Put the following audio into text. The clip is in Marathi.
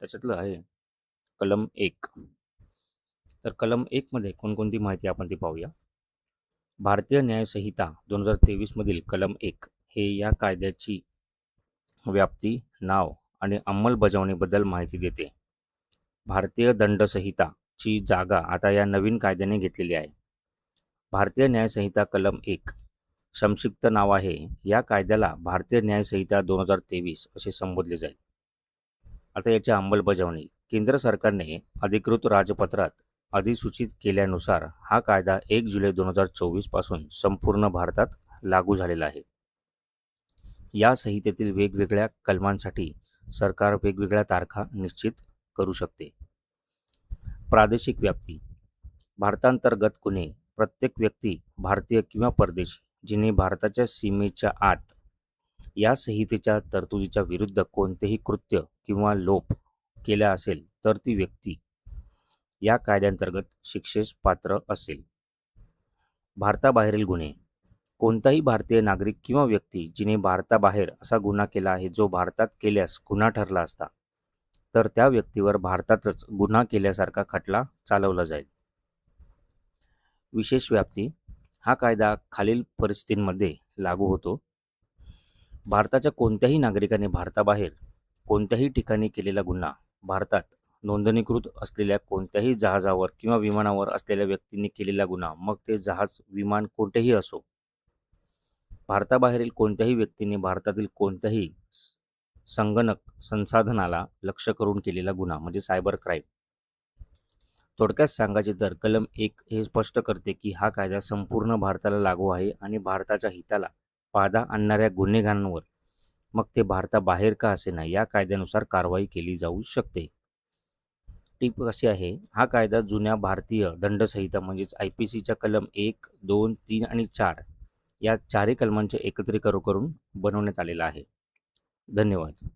त्याच्यातलं आहे कलम 1. तर कलम 1 मध्ये कोणकोणती माहिती आपण ती पाहूया. भारतीय न्याय संहिता 2023 मधील कलम 1 हे या कायद्याची व्याप्ती, नाव आणि अंमलबजावणीबद्दल माहिती देते. भारतीय दंड संहिता ची जागा आता या नवीन कायद्याने घेतलेली आहे. भारतीय न्याय संहिता कलम 1 संक्षिप्त नाव आहे. या कायद्याला भारतीय न्याय संहिता 2023 असे संबोधले जाईल. आता याची अंमलबजावणी. केंद्र सरकारने अधिकृत राजपत्रात अधिसूचित केल्यानुसार हा कायदा 1 जुलै 2024 पासून संपूर्ण भारतात लागू झालेला आहे. या संहितेतील वेगवेगळ्या कलमांसाठी सरकार वेगवेगळ्या तारखा निश्चित करू शकते. प्रादेशिक व्याप्ती. भारतांतर्गत गुन्हे. प्रत्येक व्यक्ती, भारतीय किंवा परदेशी, जिने भारताच्या सीमेच्या आत या संहितेच्या तरतुदीच्या विरुद्ध कोणतेही कृत्य किंवा लोप केला असेल तर ती व्यक्ती या कायद्यांतर्गत शिक्षेस पात्र असेल. भारताबाहेरील गुन्हे. कोणताही भारतीय नागरिक किंवा व्यक्ती जिने भारताबाहेर असा गुन्हा केला आहे जो भारतात केल्यास गुन्हा ठरला असता, तर त्या व्यक्तीवर भारतातच गुन्हा केल्यासारखा खटला चालवला जाईल. विशेष व्याप्ती. हा कायदा खालील परिस्थितींमध्ये लागू होतो. भारताच्या कोणत्याही नागरिकाने भारताबाहेर कोणत्याही ठिकाणी केलेला गुन्हा भारतात नोंदणीकृत असलेल्या कोणत्याही जहाजावर किंवा विमानावर असलेल्या व्यक्तीने केलेला गुन्हा, मग ते जहाज विमान कोणतेही असो. भारताबाहेरील कोणत्याही व्यक्तीने भारतातील कोणत्याही संगणक संसाधनाला लक्ष्य करून केलेला गुन्हा म्हणजे सायबर क्राईम. थोडक्यात सांगायचे तर कलम 1 हे स्पष्ट करते की हा कायदा संपूर्ण भारताला लागू आहे आणि भारताच्या हिताला बाधा आणणाऱ्या गुन्हेगारांवर, मग ते भारताबाहेर का असेना, या कायद्यानुसार कारवाई केली जाऊ शकते. टीप कशी आहे, हा कायदा जुन्या भारतीय दंडसंहिता म्हणजेच IPCच्या कलम 1, 2, 3 आणि 4 या चारही कलमांचे एकत्रीकरण करून बनवण्यात आलेला आहे. धन्यवाद.